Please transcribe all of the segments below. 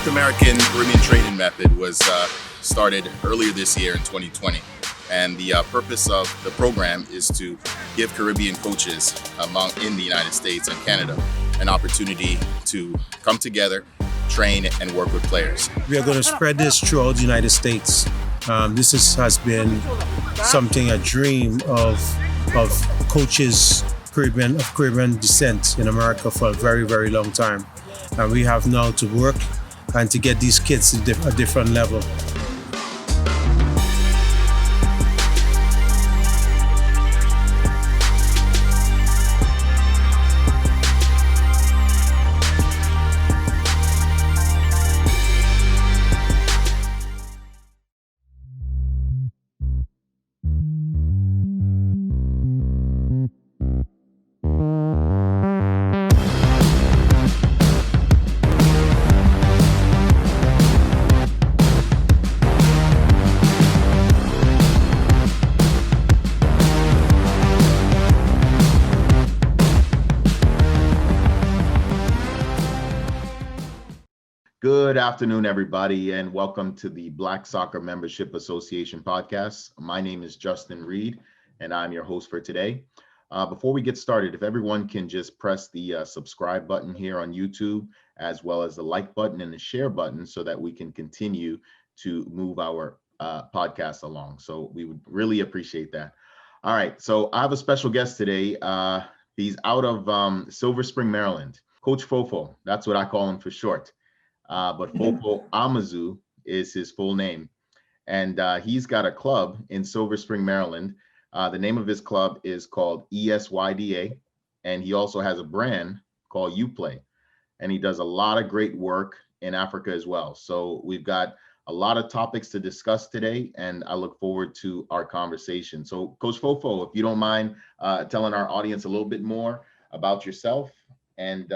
North American Caribbean training method was started earlier this year in 2020. And the purpose of the program is to give Caribbean coaches in the United States and Canada an opportunity to come together, train, and work with players. We are going to spread this throughout the United States. Has been something, a dream of coaches of Caribbean descent in America for a very, very long time. And we have now to work and to get these kids to a different level. Good afternoon, everybody, and welcome to the Black Soccer Membership Association podcast. My name is Justin Reed, and I'm your host for today. Before we get started, if everyone can just press the subscribe button here on YouTube, as well as the like button and the share button so that we can continue to move our podcast along. So we would really appreciate that. All right, so I have a special guest today. He's out of Silver Spring, Maryland. Coach Fofo, that's what I call him for short. But Fofo Amazou is his full name. And he's got a club in Silver Spring, Maryland. The name of his club is called ESYDA. And he also has a brand called ELeague. And he does a lot of great work in Africa as well. So we've got a lot of topics to discuss today, and I look forward to our conversation. So Coach Fofo, if you don't mind telling our audience a little bit more about yourself, and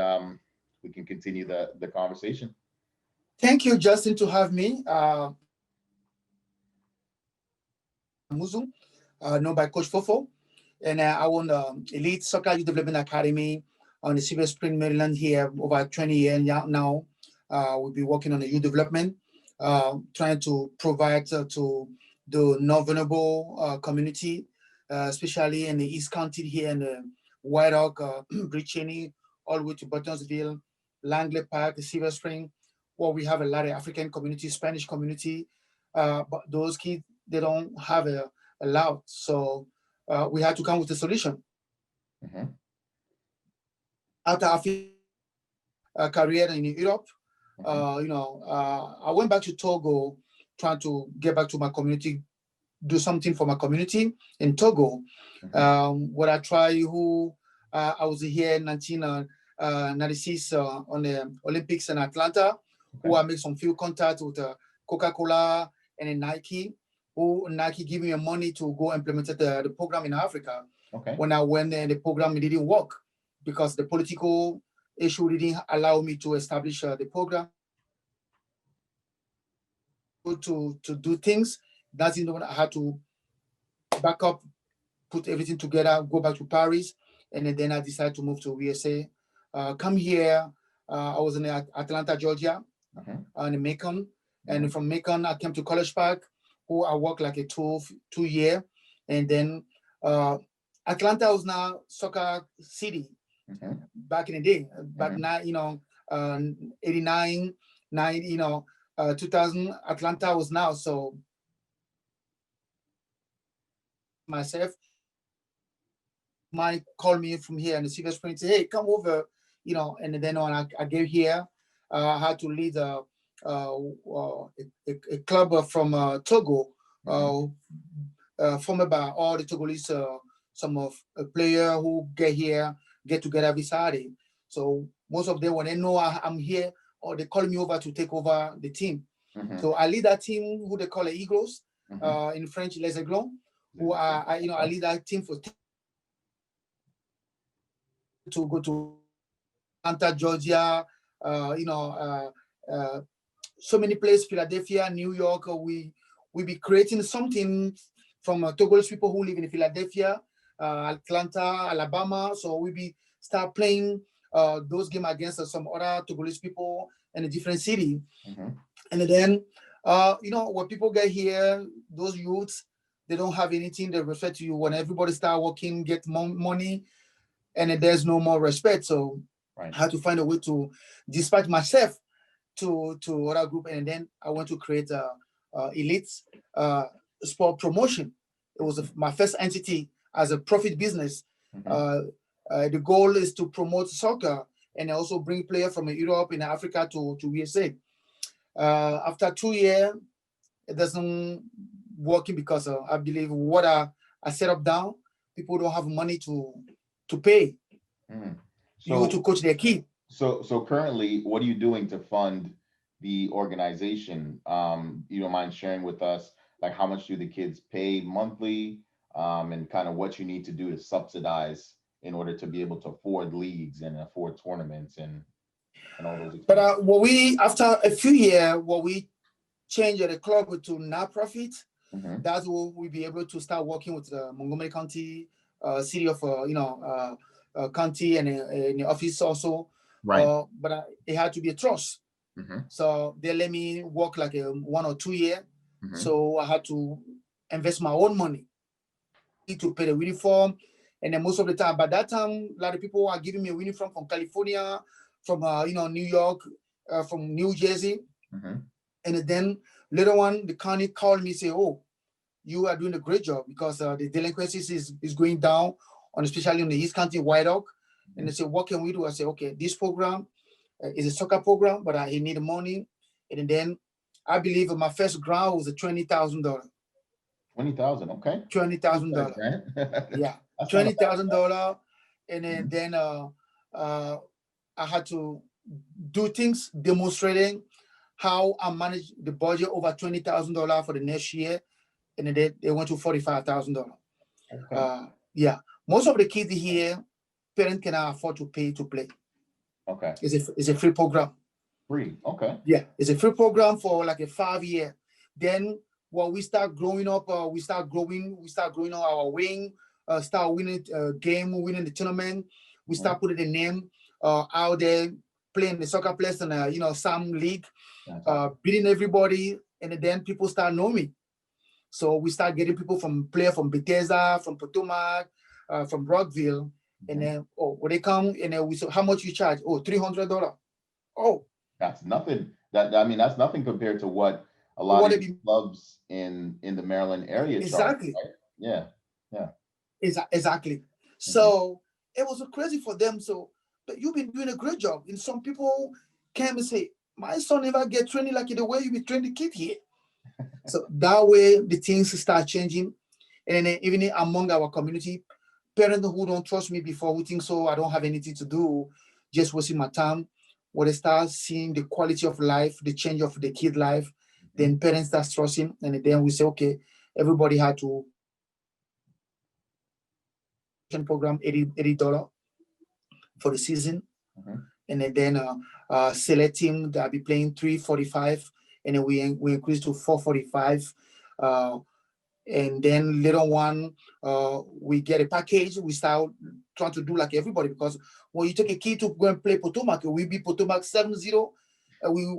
we can continue the conversation. Thank you, Justin, to have me. Amazou, known by Coach Fofo, and I own Elite Soccer Youth Development Academy on the Silver Spring, Maryland here over 20 years now. We'll be working on the youth development, trying to provide to the non-vulnerable community, especially in the East County here in the White Oak, Bridge Cheney, all the way to Buttonsville, Langley Park, Silver Spring. Well, we have a lot of African community, Spanish community, but those kids, they don't have a lot. So we had to come with a solution. Mm-hmm. After a career in Europe, I went back to Togo, trying to get back to my community, do something for my community in Togo. Mm-hmm. What I tried, I was here in 1996 on the Olympics in Atlanta. Okay. Who I make some few contacts with Coca-Cola and then Nike. Nike gave me money to go implement the program in Africa. Okay. When I went there, the program didn't work because the political issue didn't allow me to establish the program. To do things, that's when I had to back up, put everything together, go back to Paris, and then I decided to move to USA. Come here, I was in Atlanta, Georgia. In Macon, and from Macon I came to College Park, who I worked like a two year, and then Atlanta was now soccer city back in the day. Back now, 89, 90, 2000, Atlanta was now. So myself, Mike called me from here in the Silver Spring, say, hey, come over, and then when I get here. I had to lead a club from Togo, formed by all the Togolese, some of a player who get together every Saturday. So most of them, when they know I'm here, or they call me over to take over the team. Mm-hmm. So I lead that team who they call the Eagles, in French, Les Aiglons, who I lead that team to go to Atlanta, Georgia. So many places, Philadelphia, New York, we be creating something from Togolese people who live in Philadelphia, Atlanta, Alabama. So we be start playing those games against some other Togolese people in a different city. Mm-hmm. And then, when people get here, those youths, they don't have anything. They respect you. When everybody start working, get money, and then there's no more respect. So Right. I had to find a way to dispatch myself to other group, and then I went to create Elite Sport Promotion. It was my first entity as a profit business. Mm-hmm. The goal is to promote soccer and also bring players from Europe and Africa to USA. After 2 years, it doesn't working because I believe what I set up down, people don't have money to pay you to coach their kid. So currently, what are you doing to fund the organization? You don't mind sharing with us, like, how much do the kids pay monthly, and kind of what you need to do to subsidize in order to be able to afford leagues and afford tournaments and all those expenses? But after a few years, we changed the club to non-profit, that's when we'll be able to start working with the Montgomery County, city of county, and in the office also. Right. But it had to be a trust. So they let me work like 1 or 2 years. So I had to invest my own money to pay the uniform. And then most of the time, by that time, a lot of people are giving me a uniform from California, from New York, from New Jersey. And then later on, the county called me and say, "Oh, you are doing a great job because the delinquencies is going down, especially on the East County White Oak." And they say, "What can we do?" I say, "Okay, this program is a soccer program, but I need money." And then I believe my first grant was $20,000. $20,000, okay. $20,000. Yeah, $20,000. And then I had to do things demonstrating how I managed the budget over $20,000 for the next year, and then they went to $45,000. Okay. Yeah, most of the kids here, parents cannot afford to pay to play. Okay. It's a free program. Free. Okay. Yeah, it's a free program for like a 5 year. Then when we start growing up, we start growing on our wing, start winning game, winning the tournament. We start putting the name out there, playing the soccer players in some league, beating everybody, and then people start knowing me. So we start getting people players from Bethesda, from Potomac, from Rockville, and then when they come, and then we say, "How much you charge?" "Oh, $300." Oh, that's nothing. That's nothing compared to what a lot of clubs in the Maryland area exactly charge, right? Yeah. Exactly. So it was crazy for them. So, but you've been doing a great job. And some people came and say, "My son never get training like the way you be training the kid here." So that way the things start changing. And then even among our community, parents who don't trust me before, who think so I don't have anything to do, just wasting my time, when they start seeing the quality of life, the change of the kid life, then parents start trusting, and then we say, okay, everybody had to program $80 for the season, and then select team that be playing $345, and then we increase to $445, and then later on we get a package. We start trying to do like everybody, because when you take a kid to go and play Potomac, we beat Potomac 7-0,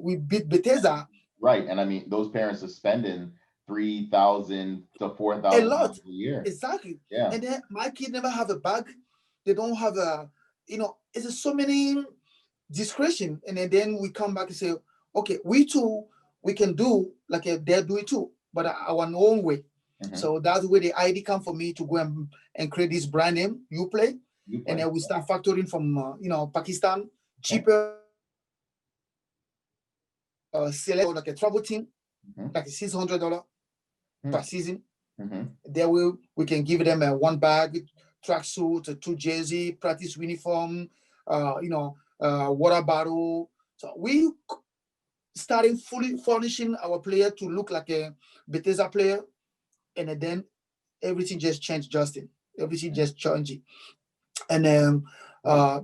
we beat Bethesda. Right, and those parents are spending $3,000 to $4,000 a year. Exactly. Yeah. And then my kid never have a bag. They don't have it's just so many discretion. And then we come back and say, okay, we too, we can do like they do it too, but our own way. So that's where the idea come for me to go and create this brand name, UPlay. And then we start factoring from Pakistan, cheaper, select like a travel team, like $600 per season. There we can give them a 1 bag, tracksuit, 2 jersey, practice uniform, water bottle. So we starting fully furnishing our player to look like a Bethesda player, and then everything just changed, Justin. Everything just changed. And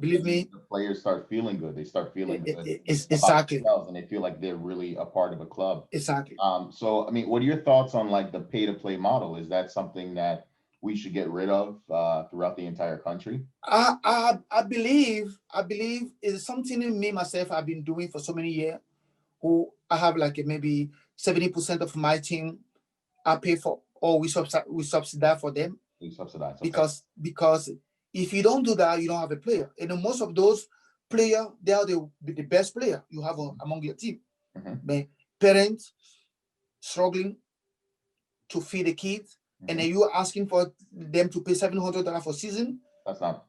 believe me, the players start feeling good. They start feeling good. Exactly. And they feel like they're really a part of a club. Exactly. So what are your thoughts on like the pay to play model? Is that something that we should get rid of throughout the entire country? I believe it's something me myself I've been doing for so many years. Who I have like maybe 70% of my team I pay for, or we subsidize for them. You subsidize, okay. Because if you don't do that, you don't have a player. And most of those players, they are the best player you have among your team. But parents struggling to feed the kids, and then you are asking for them to pay $700 for season. That's not,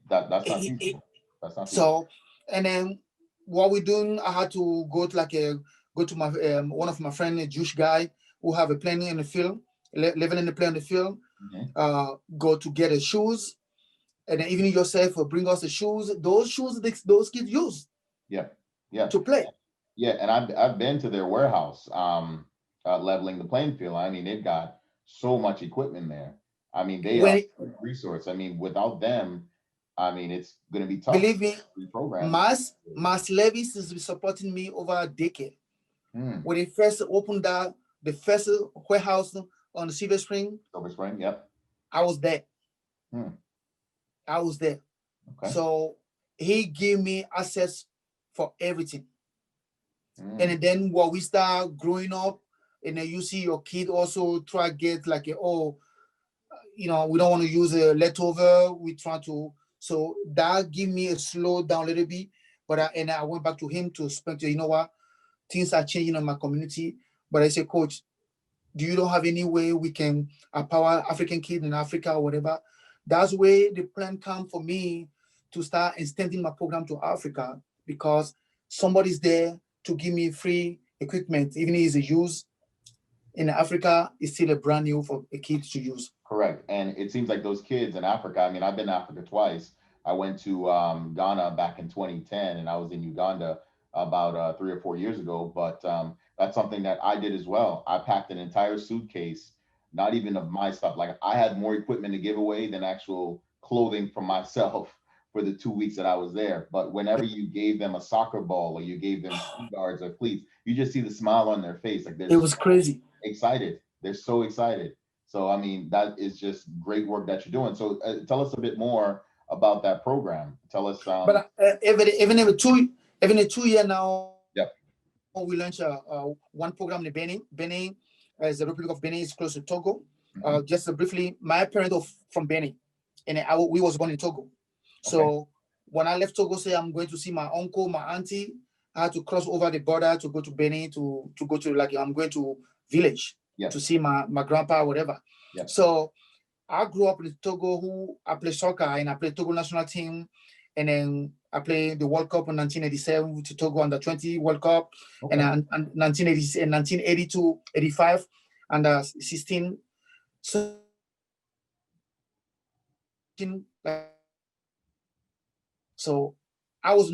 that's not feasible. That's not feasible. So, and then what we're doing, I had to go to my one of my friends, a Jewish guy who have a playing in the field, living in the play on the field. Go to get the shoes, and then even yourself will bring us the shoes. Those shoes those kids use. To play. And I've been to their warehouse, leveling the playing field. I mean, they've got so much equipment there. I mean, they are a resource. I mean, without them, I mean, it's going to be tough. Believe me, Mas Levis is supporting me over a decade. When they first opened the first warehouse on the Silver Spring, I was there. I was there. Okay. So he gave me access for everything. And then when we start growing up, and then you see your kid also try to get like we don't want to use a leftover. We try to, so that give me a slow down a little bit. But I went back to him to explain to, you know what, things are changing in my community. But I said, Coach, do you don't have any way we can empower African kids in Africa or whatever? That's where the plan come for me to start extending my program to Africa, because somebody's there to give me free equipment, even if it's a use. In Africa, it's still a brand new for a kid to use. Correct. And it seems like those kids in Africa, I mean, I've been to Africa twice. I went to Ghana back in 2010, and I was in Uganda about 3 or 4 years ago. But that's something that I did as well. I packed an entire suitcase, not even of my stuff. Like, I had more equipment to give away than actual clothing for myself for the 2 weeks that I was there. But whenever you gave them a soccer ball or you gave them shoe guards or cleats, you just see the smile on their face. Like, it was crazy. Excited. They're so excited. So, I mean, that is just great work that you're doing. So tell us a bit more about that program. Tell us. But even in 2 years now, we launched one program in Benin. Benin is the Republic of Benin, is close to Togo. Just briefly, my parents are from Benin, and we was born in Togo. So when I left Togo, say I'm going to see my uncle, my auntie, I had to cross over the border to go to Benin to go to, like, I'm going to village to see my grandpa or whatever. So I grew up in Togo, who I play soccer, and I played Togo national team, and then I played the World Cup in 1987 with the Togo under 20 World Cup, and 1982, 85 under 16. So I was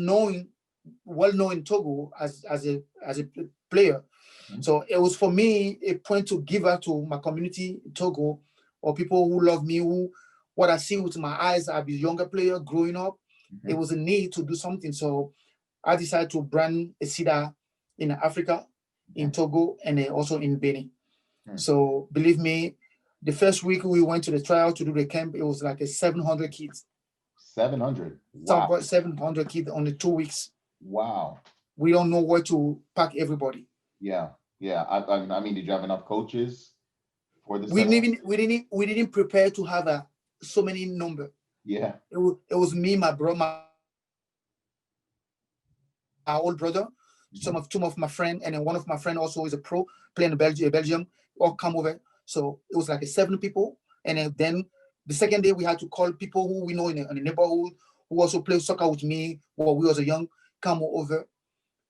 well known in Togo as a player. So it was for me a point to give out to my community in Togo, or people who love me, who what I see with my eyes, I'll be a younger player growing up. It was a need to do something. So I decided to brand ESYDA in Africa, in Togo, and then also in Benin. So believe me, the first week we went to the trial to do the camp, it was like 700 kids. 700? Wow. 700 kids on the 2 weeks. Wow. We don't know where to pack everybody. Yeah. I mean, did you have enough coaches for this? We didn't prepare to have so many number. Yeah. It was me, my brother, my old brother, two of my friends, and then one of my friends also is a pro playing in Belgium, all come over. So it was like 7 people. And then the second day we had to call people who we know in the neighborhood who also play soccer with me while we was young, come over.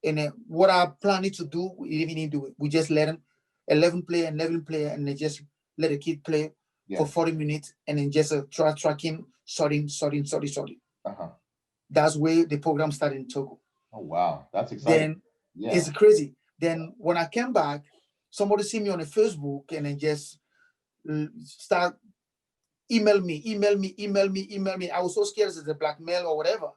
And then what I planning to do, we didn't even do it. We just let them 11 player, and then just let a kid play for 40 minutes, and then just tracking, sorting. That's where the program started in Togo. Oh, wow. That's exciting. Then it's crazy. Then when I came back, somebody see me on the Facebook, and then just start email me. I was so scared as a blackmail or whatever.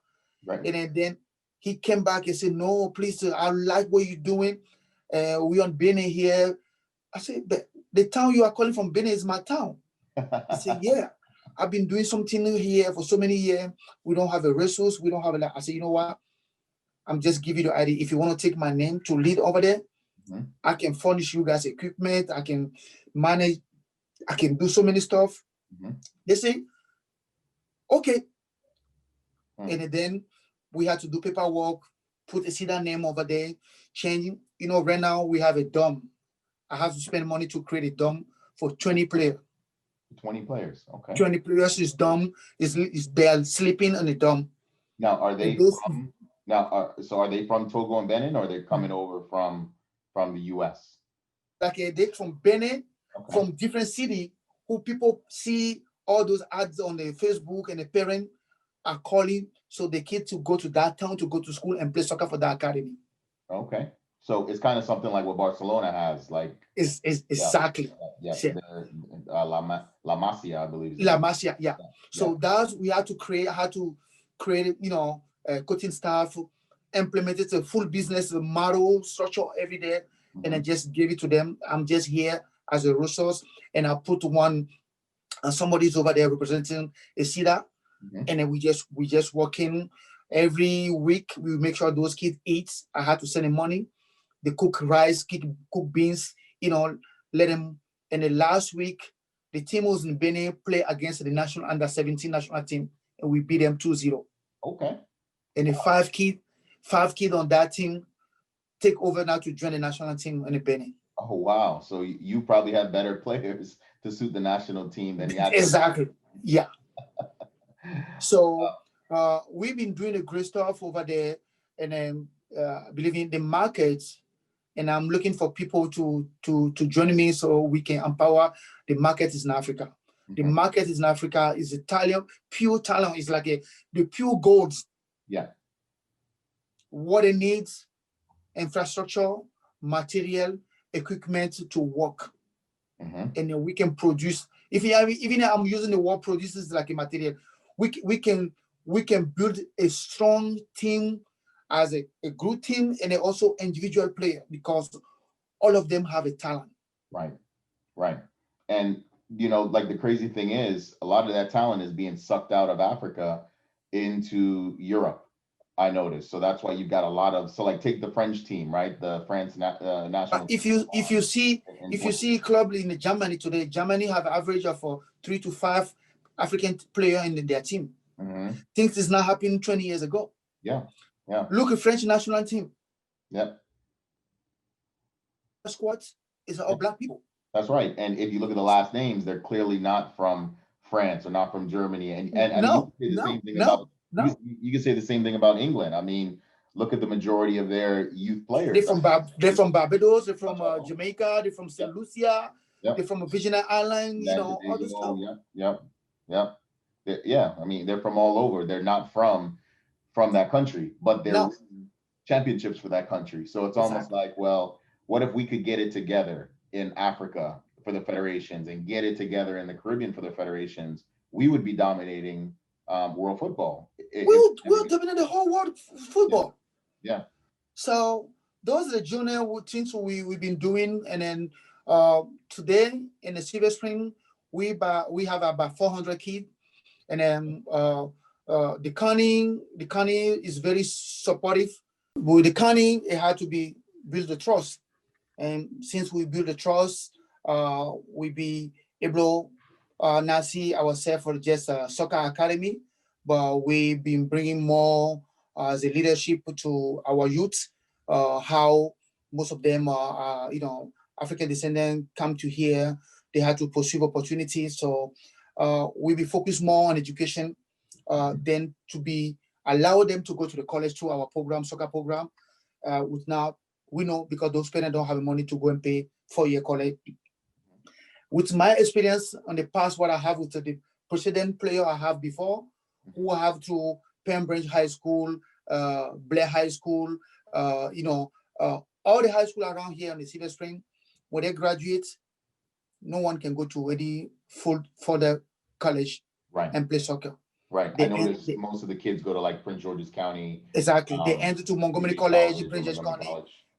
Right. And then he came back and said, no, please, I like what you're doing. We on Benin here. I said, but the town you are calling from Benin is my town. He said, yeah, I've been doing something here for so many years. We don't have a resource. We don't have a. I said, you know what? I'm just giving you the idea. If you want to take my name to lead over there, I can furnish you guys equipment. I can manage. I can do so many stuff. They say, okay. And then we had to do paperwork, put a ESYDA name over there, changing. You know, right now we have a dome. I have to spend money to create a dome for 20 players. 20 players, okay. 20 players is dome. Is they are sleeping on the dome. Now, are they from? Now, so are they from Togo and Benin, or are they coming over from the U.S.? Like they from Benin, from different city, who people see all those ads on the Facebook, and the parents are calling so the kids to go to that town to go to school and play soccer for the academy. Okay, so it's kind of something like what Barcelona has, like. It's exactly. Yeah. La Masia, I believe. La Masia, yeah. So that's we had to create, you know, coaching staff, implemented a full business model structure every day, and I just gave it to them. I'm just here as a resource, and I put one. Somebody's over there representing ESYDA, and then we just working every week. We make sure those kids eat. I had to send them money. They cook rice, cook beans, you know, let them. And the last week, the team was in Benin play against the national under 17 national team, and we beat them 2-0. Okay. And the five kid on that team take over now to join the national team in the Benin. Oh wow! So you probably had better players to suit the national team than you had. Exactly. Yeah. So we've been doing a great stuff over there, and then believing the markets. And I'm looking for people to join me so we can empower the market in Africa. The market in Africa is Italian, pure talent. It's like the pure gold. Yeah. What it needs, infrastructure, material, equipment to work. And then we can produce. Even I'm using the word produces like a material. We can build a strong team as a group team, and also individual player, because all of them have a talent. Right. And you know, like the crazy thing is, a lot of that talent is being sucked out of Africa into Europe, I noticed. So that's why you've got a lot of, so like take the French team, right? The France national. If you see club in Germany today, Germany have an average of 3 to 5 African player in their team. Things is not happening 20 years ago. Yeah. Look at French national team. Yep. Squad is all black people. That's right. And if you look at the last names, they're clearly not from France or not from Germany. And you can say the same thing about England. I mean, look at the majority of their youth players. They're from Barbados. They're from Jamaica. They're from St. Lucia. They're from Virgin Islands. You know, all this stuff. Yeah. I mean, they're from all over. They're not from that country, but they're championships for that country. So it's almost like, well, what if we could get it together in Africa for the federations and get it together in the Caribbean for the federations? We would be dominating world football. We'll dominate the whole world football. Yeah. So those are the junior things we've been doing. And then today in the Silver Spring, we have about 400 kids. And then the county is very supportive. With the county, it had to be build the trust. And since we build the trust, we be able not see ourselves for just a soccer academy, but we've been bringing more as a leadership to our youth. How most of them are, African descendants come to here, they had to pursue opportunities. So we be focused more on education than to be allow them to go to the college through our program, soccer program. We know because those parents don't have money to go and pay 4-year college. With my experience on the past, what I have with the precedent player I have before, who have to Pembridge High School, Blair High School, all the high school around here in the Silver Spring, when they graduate, no one can go to any further college and play soccer. Right. I noticed most of the kids go to like Prince George's County. Exactly. They enter to Montgomery College, Prince George's County,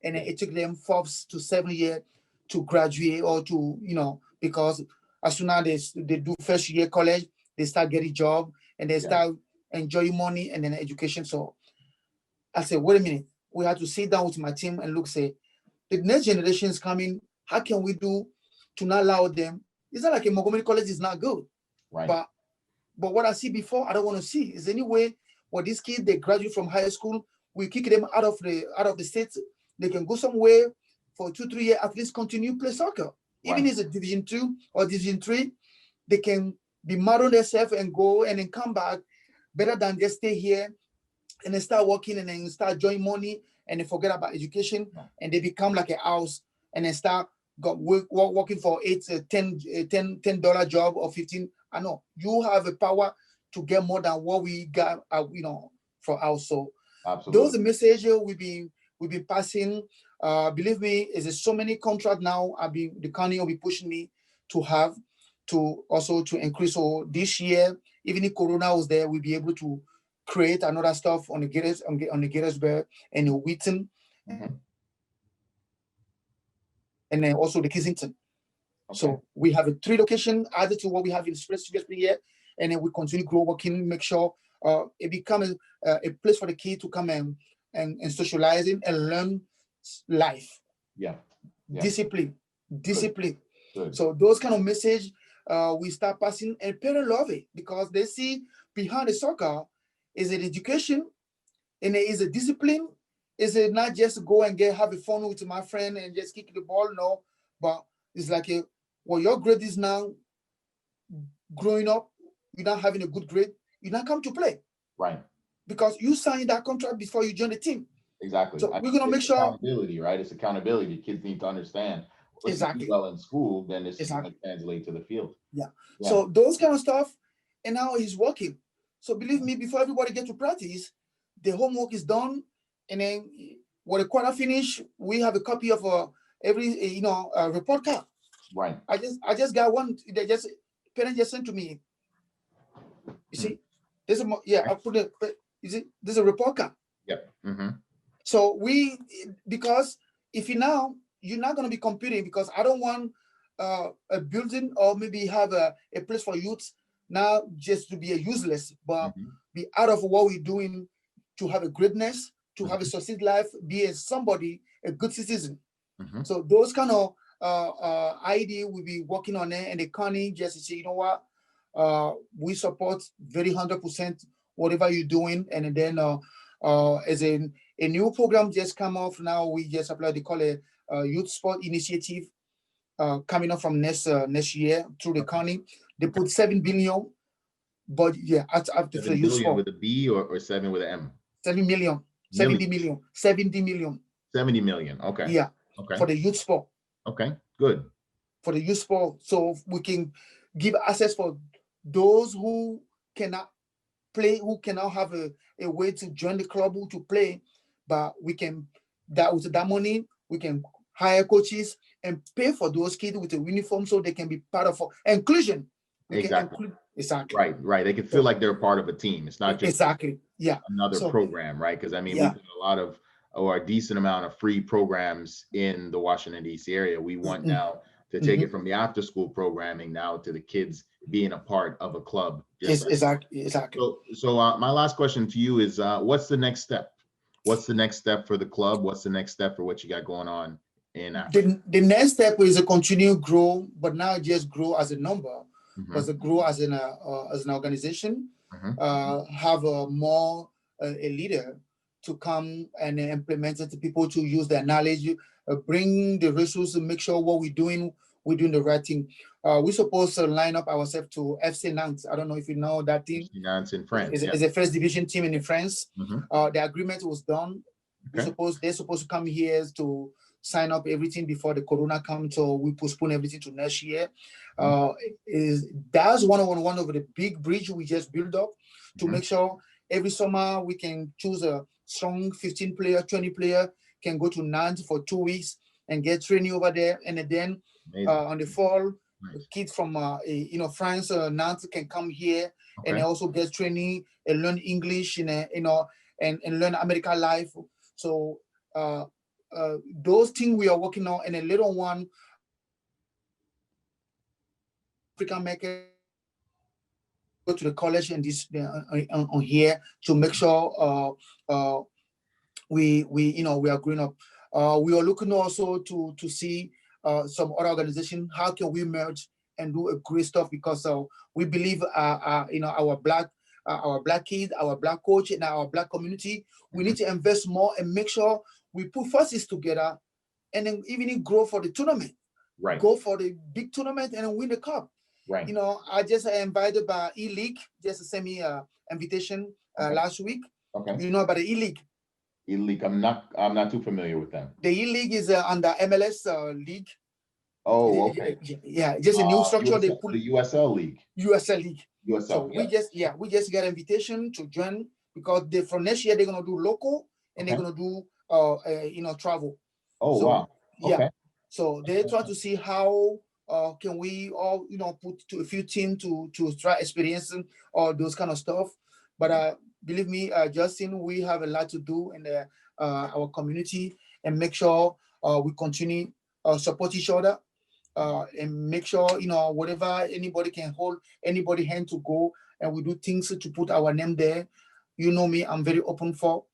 and then it took them 4 to 7 years to graduate or to, because as soon as they do first year college, they start getting job and they start enjoying money and then education. So I said, wait a minute, we have to sit down with my team and look, say, the next generation is coming. How can we do to not allow them? It's not like a Montgomery College is not good, Right. but what I see before, I don't want to see. Is any way where these kids, they graduate from high school, we kick them out of the state, they can go somewhere for 2-3 years, at least continue play soccer. Even if it's a Division 2 or Division 3, they can be mad on themselves and go and then come back better than just stay here and then start working and then start joining money and then forget about education and they become like a house and then start working for $10 job or 15. I know you have a power to get more than what we got, for us. So those are messages we've been passing. Believe me, is so many contracts now. The county will be pushing me to have to also to increase. So this year, even if Corona was there, we'll be able to create another stuff on the Gettysburg and the Wheaton, and then also the Kensington. Okay. So we have 3 locations added to what we have in Express here, and then we continue grow working, make sure it becomes a place for the kid to come and socializing and learn life. Discipline. Good. So those kind of message we start passing, and parents love it because they see behind the soccer is an education and it is a discipline. Is it not just go and have a fun with my friend and just kick the ball? No, but it's like your grade is now growing up, you're not having a good grade, you not come to play. Right. Because you signed that contract before you join the team. Exactly. So we're gonna make sure accountability, right? It's accountability. Kids need to understand. If you do well in school, then it's going to translate to the field. Yeah. So those kind of stuff, and now he's working. So believe me, before everybody get to practice, the homework is done, and then when the quarter finish, we have a copy of every report card. Right. I just got one. Parents just sent to me. You see, there's I put it. You see, there's a report card. Yep. So because if you're not going to be competing, because I don't want a building or maybe have a place for youth now just to be useless, but be out of what we're doing to have a greatness, to have a succeed life, be a good citizen. So those kind of idea we'll be working on it, and the county just to say, you know what, we support very 100% whatever you're doing, and then as a new program just come off now, we just applied, they call it youth sport initiative coming up from next year through the county. They put 7 billion, but after the youth sport with a B or 7 with an M. 7 million, 70 million, 70 million. 70 million. Okay. Yeah. Okay. For the youth sport. Okay. Good. For the youth sport, so we can give access for those who cannot play, who cannot have a way to join the club to play, but we can with that money we can hire coaches and pay for those kids with a uniform so they can be part of inclusion. Exactly. Exactly. Right. They can feel like they're part of a team. It's not just another program, right? Because we've got a lot of a decent amount of free programs in the Washington D.C. area. We want now to take it from the after school programming now to the kids being a part of a club. Exactly. So my last question to you is, what's the next step? What's the next step for the club? What's the next step for what you got going on in Africa? The next step is to continue grow, but now just grow as a number, but to grow as an organization, have more a leader to come and implement it to people to use their knowledge, bring the resources, make sure what we're doing the right thing. We're supposed to line up ourselves to FC Nantes. I don't know if you know that team. FC Nantes in France. It's a first division team in France. The agreement was done. Okay. They're supposed to come here to sign up everything before the Corona comes, so we postpone everything to next year. That's one of the big bridge we just built up to make sure every summer we can choose a strong 15 player, 20 player, can go to Nantes for 2 weeks and get training over there, and then on the fall, kids from France, Nantes can come here and also get training and learn English and learn American life. So those things we are working on, and a little one African market, go to the college and this on here to make sure we we are growing up. We are looking also to see some other organization. How can we merge and do a great stuff? Because we believe our black kids, our black coach, and our black community. We need to invest more and make sure we put forces together, and then even grow for the tournament. Right. Go for the big tournament and win the cup. Right. I just invited by ELeague, just sent me an invitation last week. Okay. You know about the ELeague? ELeague, I'm not too familiar with them. The ELeague is under MLS league. Oh, okay. Yeah, just a new structure. They put the USL League. USL League. USL. So we just got an invitation to join, because from next year they're gonna do local and they're gonna do travel. Oh, so, wow. Okay. Yeah. So they try to see how can we all put to a few teams to try experiencing all those kind of stuff. But believe me, Justin, we have a lot to do in our community, and make sure we continue support each other, and make sure whatever anybody can hold anybody hand to go, and we do things to put our name there. You know me, I'm very open for.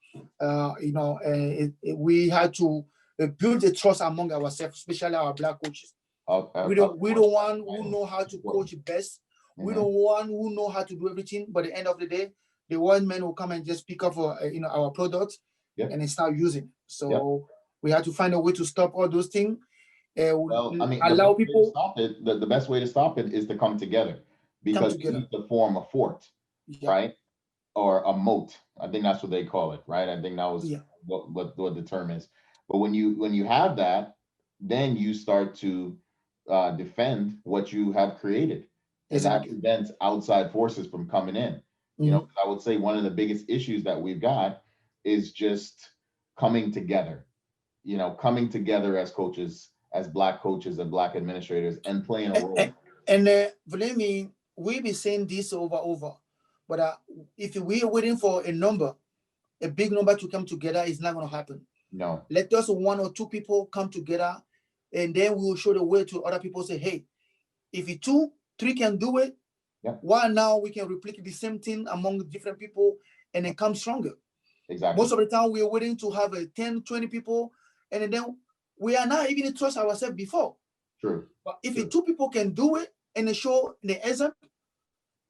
We had to build the trust among ourselves, especially our black coaches. We don't want who know how to coach best. We don't want who know how to do everything. But at the end of the day, the one man will come and just pick up our products and then start using. So we have to find a way to stop all those things. Well, I mean, allow people. The best way to stop it is to come together, because you need to form a fort, right? Or a moat. I think that's what they call it, right? I think that was what the term is. But when you have that, then you start to defend what you have created, and that prevents outside forces from coming in. I would say one of the biggest issues that we've got is just coming together. Coming together as coaches, as black coaches and black administrators, and playing a role. And believe me, we've been saying this over. But if we're waiting for a big number to come together, it's not going to happen. No. Let us one or two people come together, and then we will show the way to other people. Say, hey, if you 2, 3 can do it, why now we can replicate the same thing among different people and then come stronger? Exactly. Most of the time, we're waiting to have 10, 20 people, and then we are not even trust ourselves before. True. But if 2 people can do it and they show the example,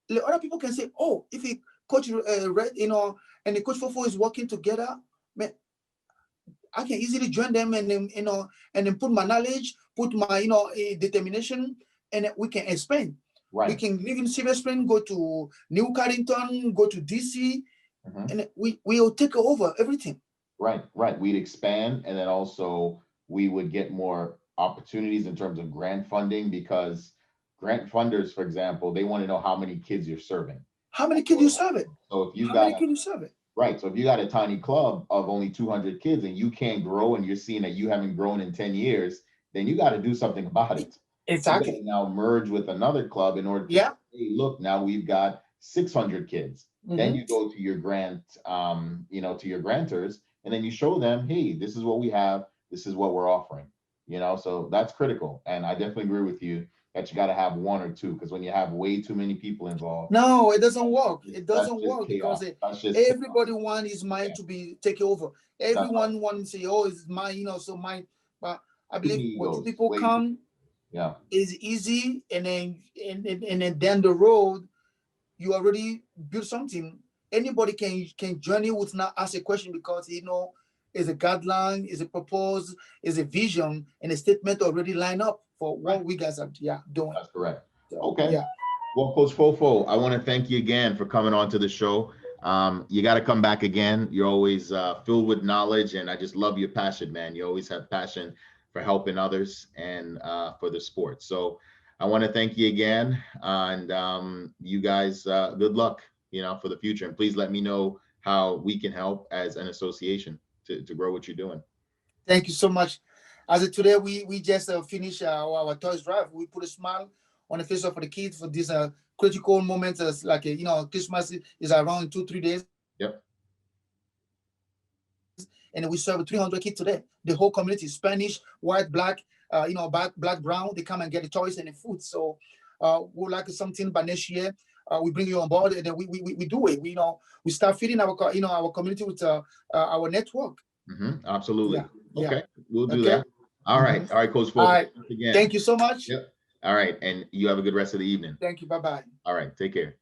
the other people can say, oh, if he coach Red, and the coach Fofo is working together, man, I can easily join them, and then and then put my knowledge, put my determination, and we can expand. Right. We can live in Silver Spring, go to New Carrington, go to DC, and we will take over everything. Right. We'd expand, and then also we would get more opportunities in terms of grant funding, because grant funders, for example, they want to know how many kids you're serving. How many kids you serve it? So if you how many kids you serve it? Right. So if you got a tiny club of only 200 kids and you can't grow, and you're seeing that you haven't grown in 10 years, then you got to do something about it. Exactly. Now merge with another club in order to say, hey, look, now we've got 600 kids. Then you go to your grant, to your grantors, and then you show them, hey, this is what we have. This is what we're offering. So that's critical. And I definitely agree with you that you got to have 1 or 2, because when you have way too many people involved, no, it doesn't work. It doesn't work because everybody wants his mind to be taken over. Everyone wants to say, oh, it's mine, so mine. But I believe when 2 people come, it's easy, and then down the road, you already built something. Anybody can join you with not ask a question, because is a guideline, is a purpose, is a vision, and a statement already line up for what we guys are doing. That's correct. Okay. Yeah. Well, Coach Fofo, I want to thank you again for coming on to the show. You got to come back again. You're always filled with knowledge, and I just love your passion, man. You always have passion for helping others and for the sport. So I want to thank you again, and you guys, good luck, for the future. And please let me know how we can help as an association to grow what you're doing. Thank you so much. As of today, we just finished our toys drive. We put a smile on the face of the kids for this critical moment. As like Christmas is around 2-3 days. Yep. And we serve 300 kids today. The whole community, Spanish, white, black, black, brown. They come and get the toys and the food. So would like something by next year, we bring you on board, and then we do it. We start feeding our community with our network. Absolutely. Yeah. Okay, we'll do that. All right, Coach Fofo. All right. Again. Thank you so much. Yep. All right, and you have a good rest of the evening. Thank you. Bye-bye. All right, take care.